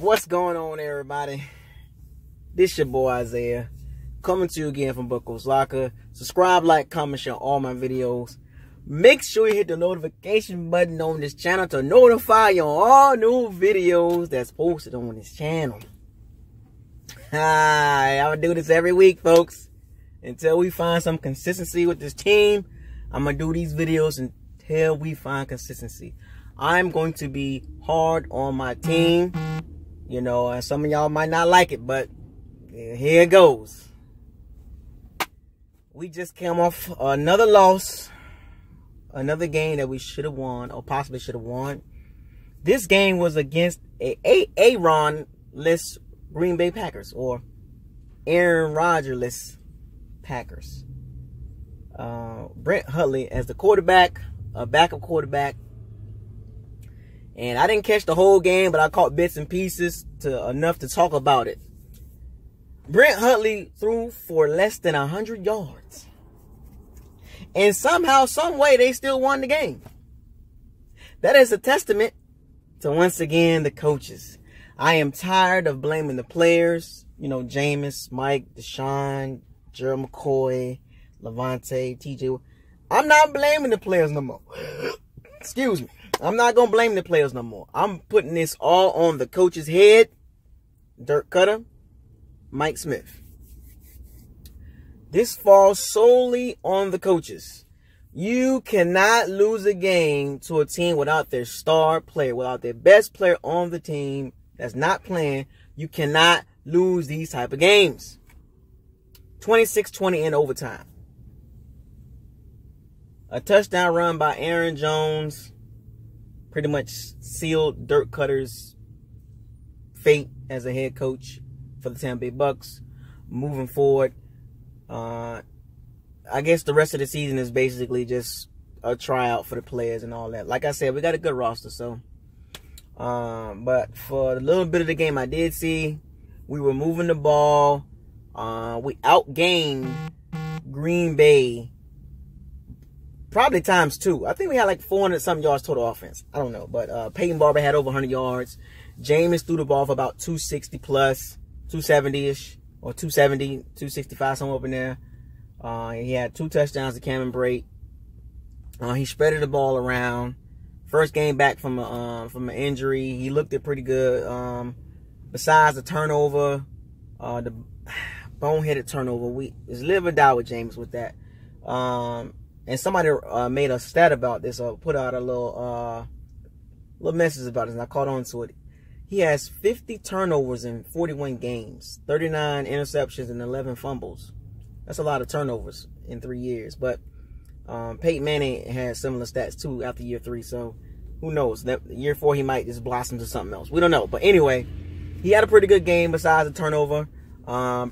What's going on, everybody? This your boy Isaiah, coming to you again from Bucco's Locker. Subscribe, like, comment, share all my videos. Make sure you hit the notification button on this channel to notify you on all new videos that's posted on this channel. I'm gonna do this every week, folks. Until we find some consistency with this team, I'm gonna do these videos until we find consistency. I'm going to be hard on my team. You know, and some of y'all might not like it, but here it goes. We just came off another loss. Another game that we should have won, or possibly should have won. This game was against Aaron-less Green Bay Packers, or Aaron Rodgers-less Packers. Brent Hundley as the quarterback, a backup quarterback. And I didn't catch the whole game, but I caught bits and pieces enough to talk about it. Brent Hundley threw for less than 100 yards. And somehow, some way, they still won the game. That is a testament to, once again, the coaches. I am tired of blaming the players. You know, Jameis, Mike, Deshaun, Gerald McCoy, Levante, TJ. I'm not blaming the players no more. Excuse me. I'm not going to blame the players no more. I'm putting this all on the coach's head. Dirk Cutter, Mike Smith. This falls solely on the coaches. You cannot lose a game to a team without their star player, without their best player on the team that's not playing. You cannot lose these type of games. 26-20 in overtime. A touchdown run by Aaron Jones pretty much sealed Dirk Cutter's fate as a head coach for the Tampa Bay Bucks. Moving forward, I guess the rest of the season is basically just a tryout for the players and all that. Like I said, we got a good roster, so. But for the little bit of the game I did see, we were moving the ball. We outgained Green Bay probably times 2. I think we had like 400-something yards total offense. I don't know. But Peyton Barber had over 100 yards. Jameis threw the ball for about 260 plus, 270-ish. Or 270, 265, somewhere up in there. He had 2 touchdowns to Cameron Brate. He spreaded the ball around. First game back from an injury. He looked it pretty good. Besides the turnover, the boneheaded turnover, it's live or die with James with that. And somebody made a stat about this, or put out a little message about it, and I caught on to it. He has 50 turnovers in 41 games, 39 interceptions, and 11 fumbles. That's a lot of turnovers in 3 years. But Peyton Manning had similar stats, too, after year 3. So, who knows? Year 4, he might just blossom to something else. We don't know. But anyway, he had a pretty good game besides the turnover.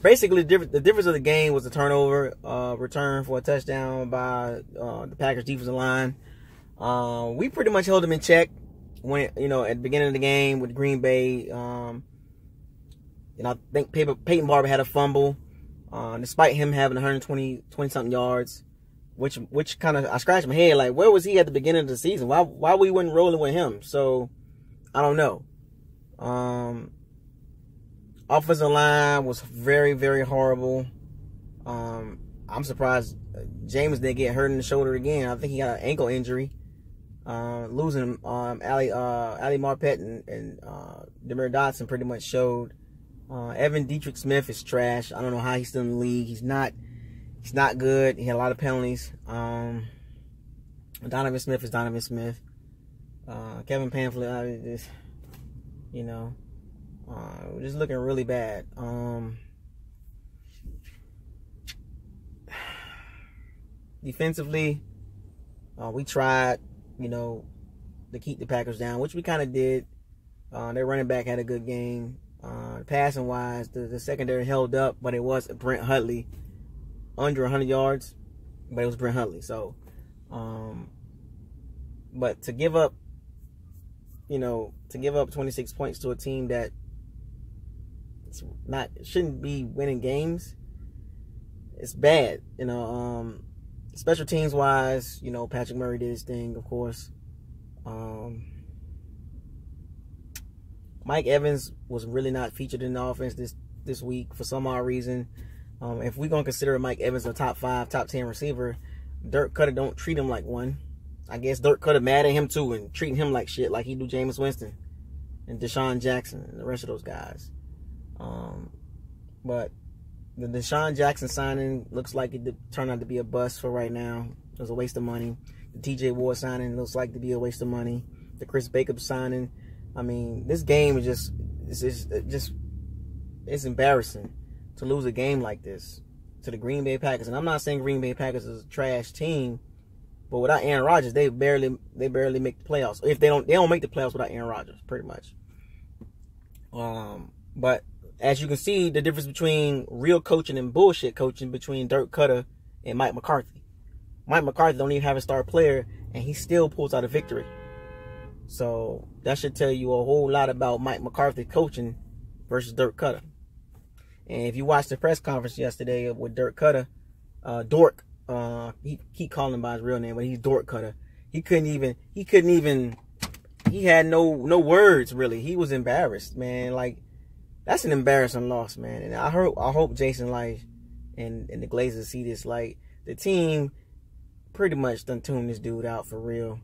Basically, the difference of the game was the turnover return for a touchdown by the Packers defensive line. We pretty much held them in check. When, you know, at the beginning of the game with Green Bay, I think Peyton Barber had a fumble, despite him having 20-something yards, which kind of, I scratched my head, like, where was he at the beginning of the season? Why we wasn't rolling with him? So, I don't know. Offensive line was very, very horrible. I'm surprised James didn't get hurt in the shoulder again. I think he got an ankle injury. Losing Ali Marpet and Demir Dotson pretty much showed. Evan Dietrich Smith is trash. I don't know how he's still in the league. He's not good. He had a lot of penalties. Donovan Smith is Donovan Smith. Kevin Pamphlet, just, you know, just looking really bad. Defensively, we tried, you know, to keep the Packers down, which we kind of did. Their running back had a good game. Passing wise, the secondary held up, but it was Brent Hundley under 100 yards, but it was Brent Hundley. So, but to give up, you know, 26 points to a team that shouldn't be winning games, it's bad. You know, special teams wise, you know, Patrick Murray did his thing, of course. Mike Evans was really not featured in the offense this week for some odd reason. If we're going to consider Mike Evans a top 5, top 10 receiver, Dirk Cutter don't treat him like one. I guess Dirk Cutter mad at him too and treating him like shit, like he do Jameis Winston and Deshaun Jackson and the rest of those guys. But the Deshaun Jackson signing looks like it turned out to be a bust for right now. It was a waste of money. The TJ Ward signing looks like to be a waste of money. The Chris Baker signing, I mean, this game is it's embarrassing to lose a game like this to the Green Bay Packers. And I'm not saying Green Bay Packers is a trash team, but without Aaron Rodgers, they barely make the playoffs. If they don't make the playoffs without Aaron Rodgers, pretty much. But as you can see, the difference between real coaching and bullshit coaching between Dirk Cutter and Mike McCarthy. Mike McCarthy don't even have a star player, and he still pulls out a victory. So that should tell you a whole lot about Mike McCarthy coaching versus Dirk Cutter. And if you watched the press conference yesterday with Dirk Cutter, Dork, he called him by his real name, but he's Dork Cutter. He had no words really. He was embarrassed, man. Like, that's an embarrassing loss, man. And I hope Jason Light and the Glazers see this. Like, the team pretty much done tuned this dude out for real.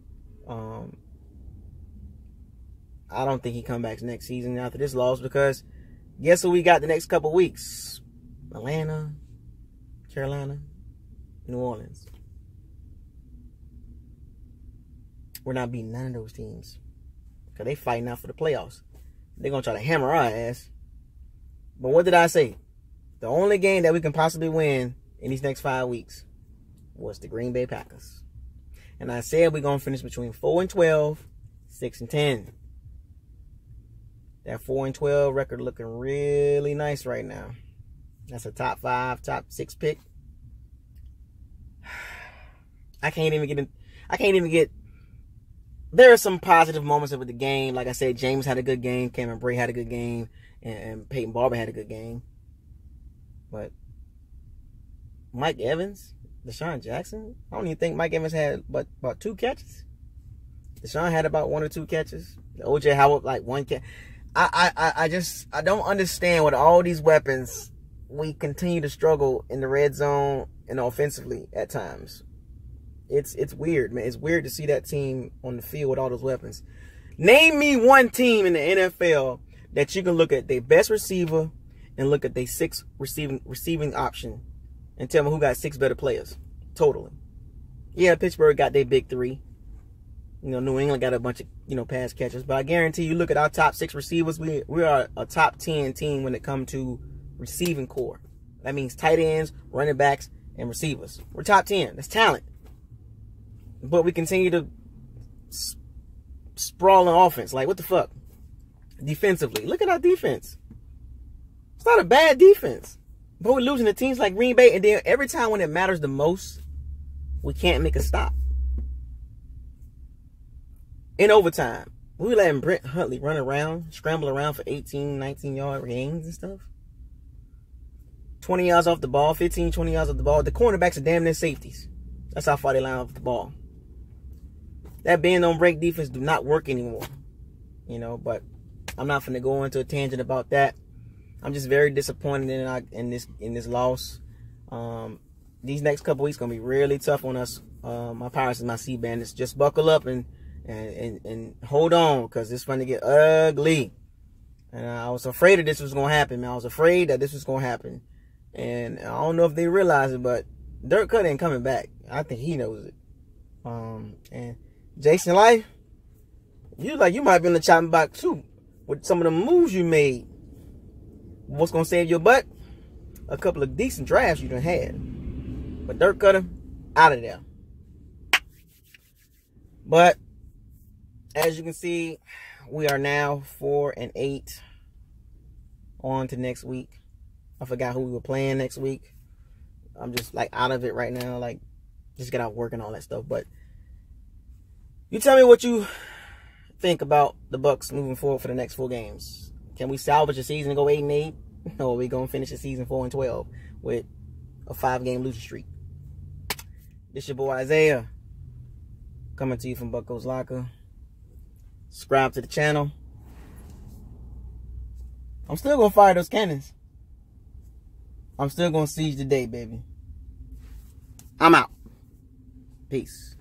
I don't think he come back next season after this loss, because guess who we got the next couple weeks? Atlanta, Carolina, New Orleans. We're not beating none of those teams because they fighting out for the playoffs. They're going to try to hammer our ass. But what did I say? The only game that we can possibly win in these next 5 weeks was the Green Bay Packers. And I said we're going to finish between 4-12, 6-10. That 4-12 record looking really nice right now. That's a top 5, top 6 pick. I can't even get. There are some positive moments with the game. Like I said, James had a good game. Cameron Bray had a good game. And Peyton Barber had a good game. But Mike Evans, Deshaun Jackson, I don't even think Mike Evans had but about 2 catches. Deshaun had about 1 or 2 catches. OJ Howard, like 1 catch. I don't understand with all these weapons, we continue to struggle in the red zone and offensively at times. It's weird, man. It's weird to see that team on the field with all those weapons. Name me one team in the NFL that you can look at their best receiver and look at their 6 receiving option and tell me who got 6 better players totally. Yeah, Pittsburgh got their big 3. You know, New England got a bunch of, pass catchers. But I guarantee you, look at our top 6 receivers. We are a top 10 team when it comes to receiving core. That means tight ends, running backs, and receivers. We're top 10. That's talent. But we continue to sprawl on offense. Like, what the fuck? Defensively. Look at our defense. It's not a bad defense. But we're losing to teams like Green Bay. And then every time when it matters the most, we can't make a stop. In overtime, we were letting Brent Huntley run around, scramble around for 18, 19-yard gains and stuff. 20 yards off the ball, 15, 20 yards off the ball. The cornerbacks are damn near safeties. That's how far they line off the ball. That bend on break defense do not work anymore. But I'm not finna go into a tangent about that. I'm just very disappointed in this loss. These next couple weeks gonna be really tough on us. My Pirates and my Sea Bandits. Just buckle up and hold on, because it's going to get ugly. And I was afraid that this was going to happen, man. I was afraid that this was going to happen. And I don't know if they realize it, but Dirk Cutter ain't coming back. I think he knows it. And Jason Light, you might be in the chopping block too with some of the moves you made. What's going to save your butt? A couple of decent drafts you done had. But Dirk Cutter, out of there. But as you can see, we are now 4-8 on to next week. I forgot who we were playing next week. I'm just out of it right now. Just get out working all that stuff. But you tell me what you think about the Bucs moving forward for the next 4 games. Can we salvage the season and go 8-8? Or are we gonna finish the season 4-12 with a 5-game losing streak? This your boy Isaiah, coming to you from Bucko's Locker. Subscribe to the channel. I'm still gonna fire those cannons. I'm still gonna siege the day, baby. I'm out. Peace.